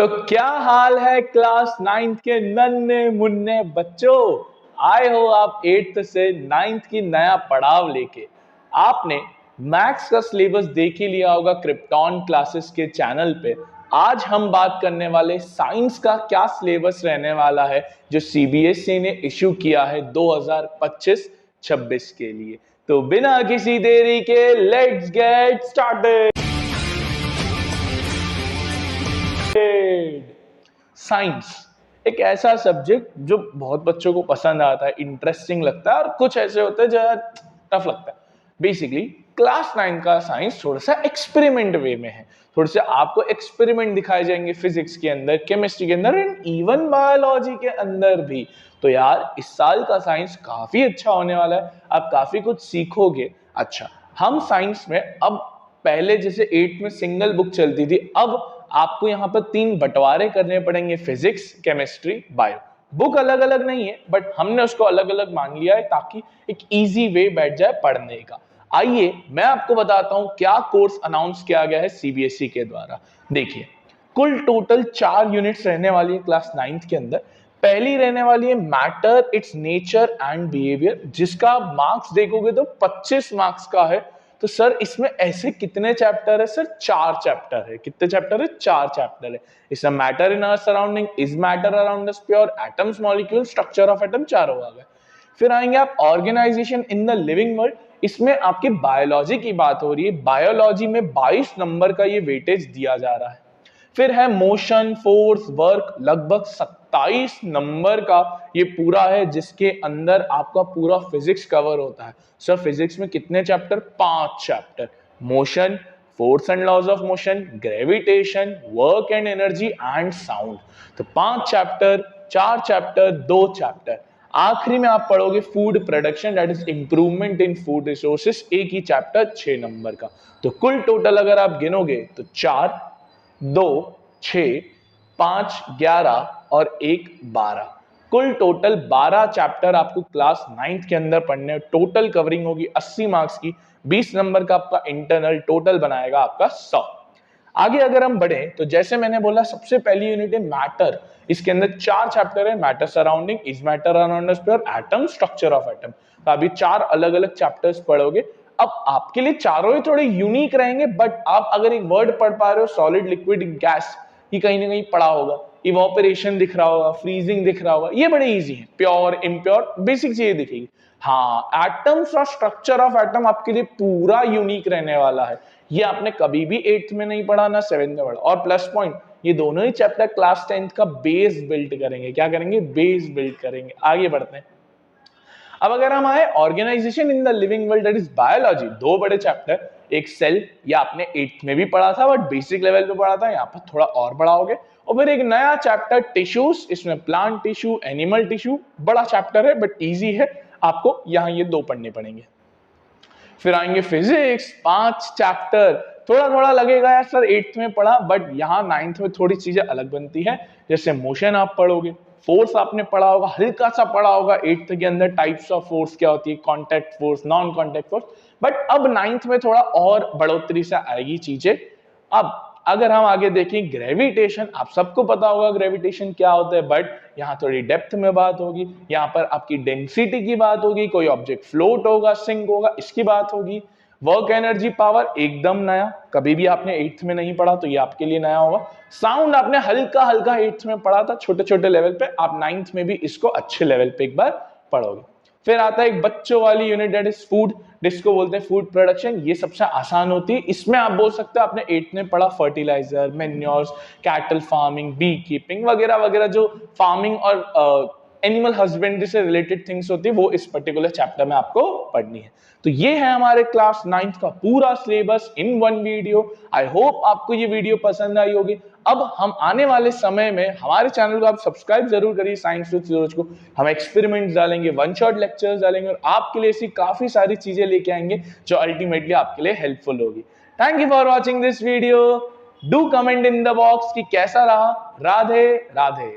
तो क्या हाल है क्लास 9th के नन्हे मुन्ने बच्चों। आए हो आप 8th से 9th की नया पड़ाव लेके। आपने मैथ्स का सिलेबस देख ही लिया होगा क्रिप्टॉन क्लासेस के चैनल पे। आज हम बात करने वाले साइंस का क्या सिलेबस रहने वाला है जो सीबीएसई ने इशू किया है 2025-26 के लिए। तो बिना किसी देरी के लेट्स गेट स्टार्टेड। साइंस एक ऐसा सब्जेक्ट जो बहुत बच्चों को पसंद आता है, इंटरेस्टिंग लगता है, और कुछ ऐसे होते हैं जो टफ लगता है। बेसिकली क्लास 9 का साइंस थोड़ा सा एक्सपेरिमेंट वे में है। थोड़े से आपको एक्सपेरिमेंट दिखाए जाएंगे फिजिक्स के अंदर, केमिस्ट्री के अंदर एंड इवन बायोलॉजी के अंदर भी। तो यार इस साल का साइंस काफी अच्छा होने वाला है, आप काफी कुछ सीखोगे। अच्छा, हम साइंस में अब पहले जैसे 8 में सिंगल बुक चलती थी, अब आपको यहाँ पर 3 बंटवारे करने पड़ेंगे, फिजिक्स, केमिस्ट्री, बायो। बुक अलग अलग नहीं है बट हमने उसको अलग अलग मान लिया है ताकि एक इजी वे बैठ जाए पढ़ने का। आइए मैं आपको बताता हूं क्या कोर्स अनाउंस किया गया है सीबीएसई के द्वारा। देखिए, कुल टोटल 4 यूनिट्स रहने वाली है क्लास 9th के अंदर। पहली रहने वाली है matter, it's nature and behaviour, जिसका मार्क्स देखोगे तो 25 मार्क्स का है। तो सर इसमें ऐसे कितने चैप्टर है? सर 4 चैप्टर है। कितने चैप्टर है? 4 चैप्टर है। इसमें matter in our surrounding, is matter around us, pure atoms, molecule, structure of atom, चारों आ गए। फिर आएंगे आप organisation in the living world. इसमें आपकी बायोलॉजी की बात हो रही है। बायोलॉजी में 22 नंबर का ये वेटेज दिया जा रहा है। फिर है मोशन, फोर्स, वर्क, लगभग 27 नंबर का ये पूरा है, जिसके अंदर आपका पूरा फिजिक्स कवर होता है। सर फिजिक्स में कितने chapter? 5 chapter. Motion, force and laws of motion, gravitation, work and energy and sound. तो 5 चैप्टर, 4 चैप्टर, 2 चैप्टर। आखिरी में आप पढ़ोगे food production, that is improvement in food resources, एक ही चैप्टर 6 नंबर का। तो कुल टोटल अगर आप गिनोगे तो 4, 2, 6, 5, 11 और 1, 12। कुल टोटल 12 चैप्टर आपको क्लास 9th के अंदर पढ़ने। टोटल कवरिंग होगी 80 मार्क्स की। 20 नंबर का आपका इंटरनल, टोटल बनाएगा आपका 100। आगे अगर हम बढ़े तो जैसे मैंने बोला, सबसे पहली यूनिट है मैटर। इसके अंदर 4 चैप्टर है, matter surrounding, is matter around us, pure atom, structure of atom. तो अभी 4 अलग अलग चैप्टर्स पढ़ोगे। अब आपके लिए चारों ही थोड़े यूनिक रहेंगे, बट आप अगर एक वर्ड पढ़ पा रहे हो, सॉलिड, लिक्विड, गैस, ये कहीं ना कहीं पढ़ा होगा। इवोपरेशन दिख रहा होगा, फ्रीजिंग दिख रहा होगा, ये बड़े इजी है। प्योर, इम्प्योर, बेसिक चीजें दिखेगी। हाँ, एटम्स और स्ट्रक्चर ऑफ एटम आपके लिए पूरा यूनिक रहने वाला है। ये आपने कभी भी 8th में नहीं पढ़ा, ना 7th में पढ़ा। और प्लस पॉइंट, ये दोनों ही चैप्टर क्लास 10th का बेस बिल्ड करेंगे। क्या करेंगे? बेस बिल्ड करेंगे। आगे बढ़ते हैं। अब अगर हम आए organisation in the living world, that is biology, 2 बड़े चैप्टर। एक सेल, ये आपने 8th में भी पढ़ा था बट बेसिक लेवल पे पढ़ा था, यहाँ पर थोड़ा और पढ़ाओगे। और फिर एक नया चैप्टर टिश्यूज, इसमें प्लांट टिश्यू, एनिमल टिश्यू, बड़ा चैप्टर है बट इजी है। आपको यहाँ ये 2 पढ़ने पड़ेंगे। फिर आएंगे फिजिक्स, 5 चैप्टर। थोड़ा थोड़ा लगेगा यार सर 8th में पढ़ा, बट यहाँ 9th में थोड़ी चीजें अलग बनती है। जैसे मोशन आप पढ़ोगे, फोर्स आपने पढ़ा होगा, हल्का सा पढ़ा होगा 8th के अंदर, टाइप्स ऑफ फोर्स क्या होती है, contact force, non contact force. But अब 9th में थोड़ा और बढ़ोतरी से आएगी चीजें। अब अगर हम आगे देखें, ग्रेविटेशन, आप सबको पता होगा ग्रेविटेशन क्या होता है, बट यहाँ थोड़ी डेप्थ में बात होगी। यहाँ पर आपकी डेंसिटी की बात होगी, कोई ऑब्जेक्ट फ्लोट होगा, सिंक होगा, इसकी बात होगी। वर्क एनर्जी पावर एकदम नया, कभी भी आपने 8th में नहीं पढ़ा तो ये आपके लिए नया होगा। साउंड आपने हल्का हल्का 8th में पढ़ा था, छोटे छोटे लेवल पे। आप 9th में भी इसको अच्छे लेवल पे एक बार पढ़ोगे। फिर आता है एक बच्चों वाली यूनिट, दैट इज फूड, जिसको बोलते हैं फूड प्रोडक्शन। ये सबसे आसान होती है। इसमें आप बोल सकते हो आपने 8th में पढ़ा fertiliser, manures, cattle farming, bee keeping वगैरह वगैरह, जो फार्मिंग और एनिमल हस्बेंड्री से रिलेटेड थिंग्स होती है, वो इस पर्टिकुलर चैप्टर में आपको पढ़नी है। तो ये है हमारे क्लास 9th का पूरा syllabus in one video. I hope आपको ये वीडियो पसंद आई होगी। अब हम आने वाले समय में हमारे चैनल को आप सब्सक्राइब जरूर करिए, साइंस विद सूरज को। हम एक्सपेरिमेंट्स डालेंगे, वन शॉट लेक्चर्स डालेंगे और आपके लिए ऐसी काफी सारी चीजें लेके आएंगे जो अल्टीमेटली आपके लिए हेल्पफुल होगी। Thank you for watching this video. Do comment in the box कि कैसा रहा। राधे राधे।